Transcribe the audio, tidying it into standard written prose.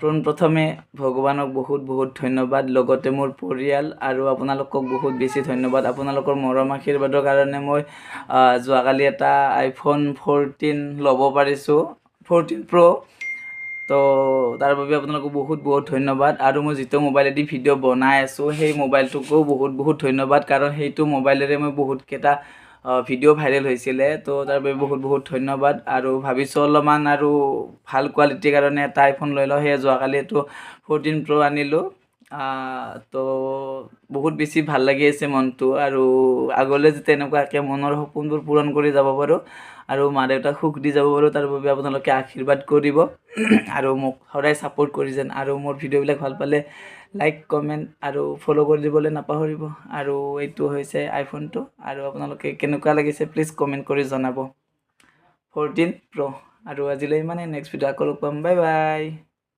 পোনপ্ৰথমে ভগৱানক বহুত বহুত ধন্যবাদ, লগতে মোৰ পৰিয়াল আৰু আপোনালোকক বহুত বেছি ধন্যবাদ। আপোনালোকৰ মৰম আশীৰ্বাদৰ কাৰণে মই যোৱাকালি এটা iPhone 14 ল'ব পাৰিছোঁ, 14 Pro। তো তাৰ বাবে আপোনালোকক বহুত বহুত ধন্যবাদ। আৰু মই যিটো মোবাইলেদি ভিডিঅ' বনাই আছোঁ সেই মোবাইলটোকো বহুত বহুত ধন্যবাদ, কাৰণ সেইটো মোবাইলেৰে মই বহুতকেইটা ভিডিঅ' ভাইৰেল হৈছিলে। তো তাৰ বাবে বহুত বহুত ধন্যবাদ। আৰু ভাবিছোঁ অলপমান আৰু ভাল কোৱালিটিৰ কাৰণে এটা iPhone লৈ লওঁ, সেয়ে যোৱাকালি এইটো 14 Pro আনিলোঁ। তো বহুত বেছি ভাল লাগি আছে মনটো, আৰু আগলৈ যাতে এনেকুৱাকৈ মনৰ সপোনবোৰ পূৰণ কৰি যাব পাৰোঁ আৰু মা দেউতাক সুখ দি যাব পাৰোঁ, তাৰ বাবে আপোনালোকে আশীৰ্বাদ কৰিব আৰু মোক সদায় ছাপোৰ্ট কৰি যেন। আৰু মোৰ ভিডিঅ'বিলাক ভাল পালে লাইক কমেণ্ট আৰু ফ'ল' কৰি দিবলৈ নাপাহৰিব। আৰু এইটো হৈছে আইফোনটো, আৰু আপোনালোকে কেনেকুৱা লাগিছে প্লিজ কমেণ্ট কৰি জনাব। 14 Pro। আৰু আজিলৈ ইমানে, নেক্সট ভিডিঅ' আকৌ লগ পাম, বাই বাই।